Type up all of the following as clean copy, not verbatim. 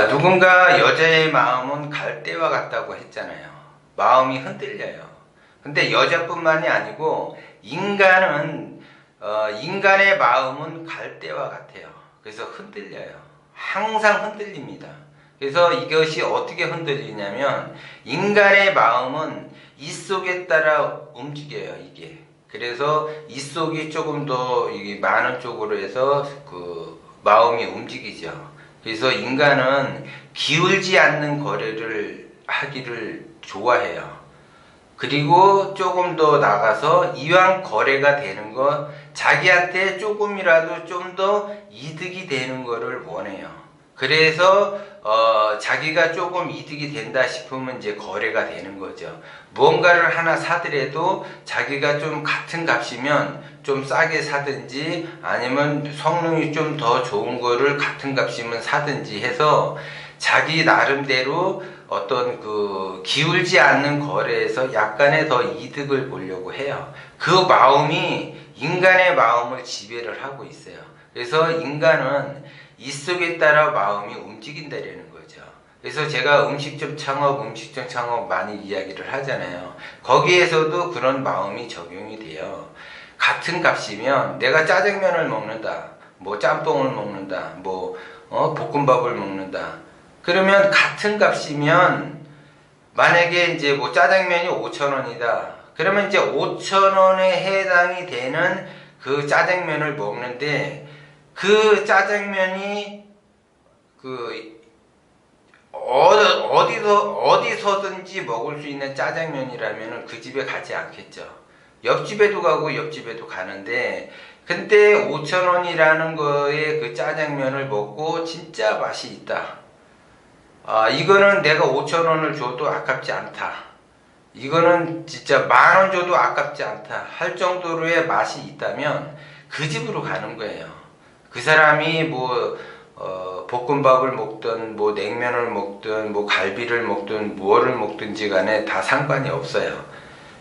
누군가 여자의 마음은 갈대와 같다고 했잖아요. 마음이 흔들려요. 근데 여자뿐만이 아니고 인간의 마음은 갈대와 같아요. 그래서 흔들려요. 항상 흔들립니다. 그래서 이것이 어떻게 흔들리냐면 인간의 마음은 이 속에 따라 움직여요. 이게. 그래서 이 속이 조금 더 많은 쪽으로 해서 그 마음이 움직이죠. 그래서 인간은 기울지 않는 거래를 하기를 좋아해요. 그리고 조금 더 나가서 이왕 거래가 되는 거 자기한테 조금이라도 좀 더 이득이 되는 거를 원해요. 그래서 자기가 조금 이득이 된다 싶으면 이제 거래가 되는 거죠. 무언가를 하나 사더라도 자기가 좀 같은 값이면 좀 싸게 사든지 아니면 성능이 좀 더 좋은 거를 같은 값이면 사든지 해서 자기 나름대로 어떤 그 기울지 않는 거래에서 약간의 더 이득을 보려고 해요. 그 마음이 인간의 마음을 지배를 하고 있어요. 그래서 인간은 이 속에 따라 마음이 움직인다라는 거죠. 그래서 제가 음식점 창업 많이 이야기를 하잖아요. 거기에서도 그런 마음이 적용이 돼요. 같은 값이면 내가 짜장면을 먹는다, 뭐 짬뽕을 먹는다, 뭐 볶음밥을 먹는다. 그러면 같은 값이면 만약에 이제 뭐 짜장면이 5,000원이다. 그러면 이제 5,000원에 해당이 되는 그 짜장면을 먹는데 그 짜장면이 그 어디서든지 먹을 수 있는 짜장면이라면 그 집에 가지 않겠죠. 옆집에도 가고 옆집에도 가는데 근데 5,000원이라는 거에 그 짜장면을 먹고 진짜 맛이 있다. 이거는 내가 5,000원을 줘도 아깝지 않다. 이거는 진짜 10,000원 줘도 아깝지 않다 할 정도로의 맛이 있다면 그 집으로 가는 거예요. 그 사람이 뭐 볶음밥을 먹든 뭐 냉면을 먹든 뭐 갈비를 먹든 무엇을 먹든지 간에 다 상관이 없어요.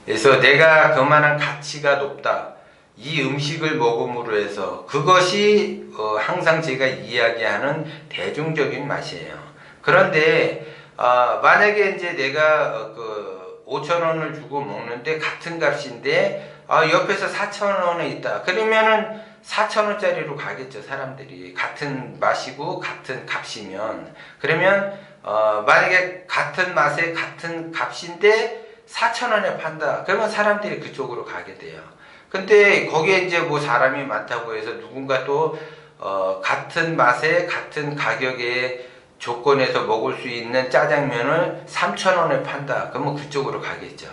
그래서 내가 그만한 가치가 높다. 이 음식을 먹음으로 해서 그것이 항상 제가 이야기하는 대중적인 맛이에요. 그런데 만약에 이제 내가 5,000원을 주고 먹는데 같은 값인데 옆에서 4,000원에 있다. 그러면은 4,000원짜리로 가겠죠. 사람들이 같은 맛이고 같은 값이면. 그러면 만약에 같은 맛에 같은 값인데 4,000원에 판다. 그러면 사람들이 그쪽으로 가게 돼요. 근데 거기에 이제 뭐 사람이 많다고 해서 누군가 또 같은 맛에 같은 가격의 조건에서 먹을 수 있는 짜장면을 3,000원에 판다. 그러면 그쪽으로 가겠죠.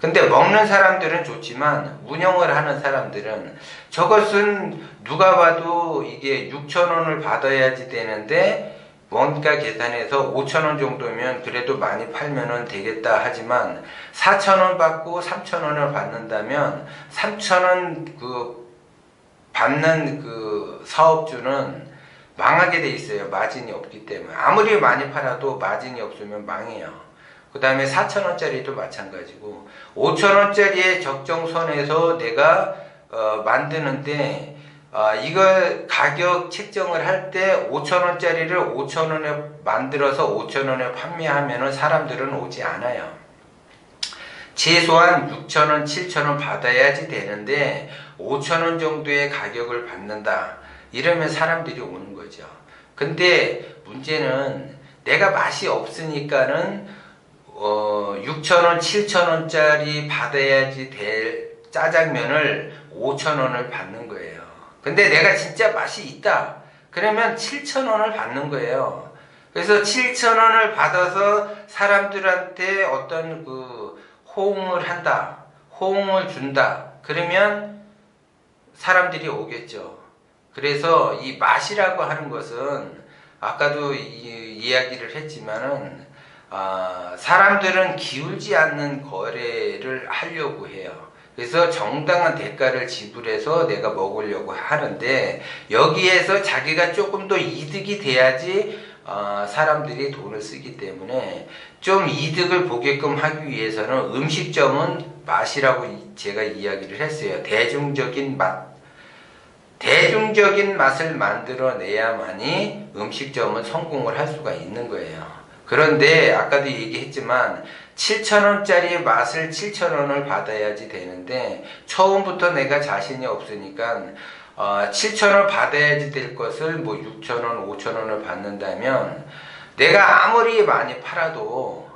근데 먹는 사람들은 좋지만 운영을 하는 사람들은 저것은 누가 봐도 이게 6,000원을 받아야지 되는데 원가 계산해서 5,000원 정도면 그래도 많이 팔면은 되겠다 하지만 4,000원 받고 3,000원을 받는다면 3,000원 그 받는 그 사업주는 망하게 돼 있어요. 마진이 없기 때문에. 아무리 많이 팔아도 마진이 없으면 망해요. 그 다음에 4,000원짜리도 마찬가지고 5,000원짜리의 적정선에서 내가 만드는데 이걸 가격 책정을 할 때 5,000원짜리를 5,000원에 만들어서 5,000원에 판매하면 사람들은 오지 않아요. 최소한 6,000원, 7,000원 받아야지 되는데 5,000원 정도의 가격을 받는다. 이러면 사람들이 오는 거죠. 근데 문제는 내가 맛이 없으니까는 6,000원, 7,000원짜리 받아야지 될 짜장면을 5,000원을 받는 거예요. 근데 내가 진짜 맛이 있다. 그러면 7,000원을 받는 거예요. 그래서 7,000원을 받아서 사람들한테 어떤 그 호응을 한다. 호응을 준다. 그러면 사람들이 오겠죠. 그래서 이 맛이라고 하는 것은 아까도 이야기를 했지만은 사람들은 기울지 않는 거래를 하려고 해요. 그래서 정당한 대가를 지불해서 내가 먹으려고 하는데 여기에서 자기가 조금 더 이득이 돼야지 사람들이 돈을 쓰기 때문에 좀 이득을 보게끔 하기 위해서는 음식점은 맛이라고 제가 이야기를 했어요. 대중적인 맛. 대중적인 맛을 만들어내야만이 음식점은 성공을 할 수가 있는 거예요. 그런데 아까도 얘기했지만 7,000원짜리 맛을 7,000원을 받아야지 되는데 처음부터 내가 자신이 없으니까 7,000원 받아야지 될 것을 뭐 6,000원, 5,000원을 받는다면 내가 아무리 많이 팔아도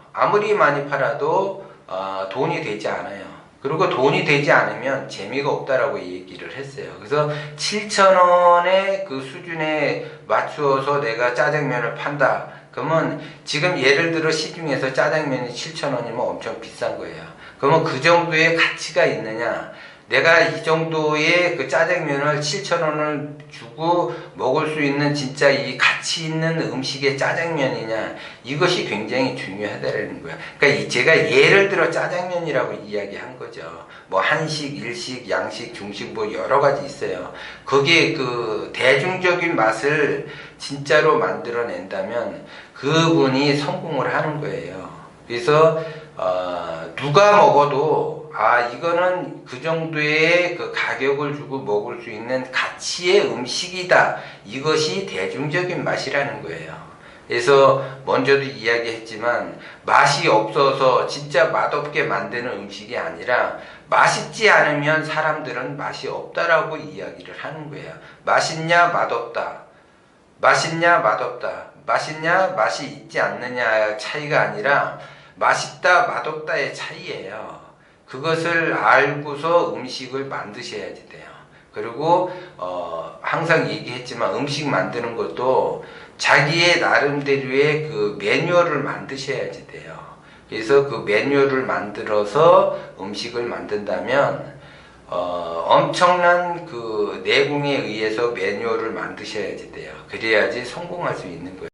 돈이 되지 않아요. 그리고 돈이 되지 않으면 재미가 없다라고 얘기를 했어요. 그래서 7,000원의 그 수준에 맞추어서 내가 짜장면을 판다. 그러면 지금 예를 들어 시중에서 짜장면이 7,000원이면 엄청 비싼 거예요. 그러면 그 정도의 가치가 있느냐? 내가 이 정도의 그 짜장면을 7,000원을 주고 먹을 수 있는 진짜 이 가치 있는 음식의 짜장면이냐, 이것이 굉장히 중요하다는 거야. 그러니까 제가 예를 들어 짜장면이라고 이야기한 거죠. 뭐 한식, 일식, 양식, 중식 뭐 여러 가지 있어요. 거기에 그 대중적인 맛을 진짜로 만들어낸다면 그분이 성공을 하는 거예요. 그래서 누가 먹어도 이거는 그 정도의 그 가격을 주고 먹을 수 있는 가치의 음식이다. 이것이 대중적인 맛이라는 거예요. 그래서 먼저도 이야기했지만 맛이 없어서 진짜 맛없게 만드는 음식이 아니라 맛있지 않으면 사람들은 맛이 없다라고 이야기를 하는 거예요. 맛있냐 맛없다. 맛있냐 맛없다. 맛있냐 맛이 있지 않느냐 차이가 아니라 맛있다 맛없다의 차이예요. 그것을 알고서 음식을 만드셔야지 돼요. 그리고 항상 얘기했지만 음식 만드는 것도 자기의 나름대로의 그 매뉴얼을 만드셔야지 돼요. 그래서 그 매뉴얼을 만들어서 음식을 만든다면 엄청난 그 내공에 의해서 매뉴얼을 만드셔야지 돼요. 그래야지 성공할 수 있는 거예요.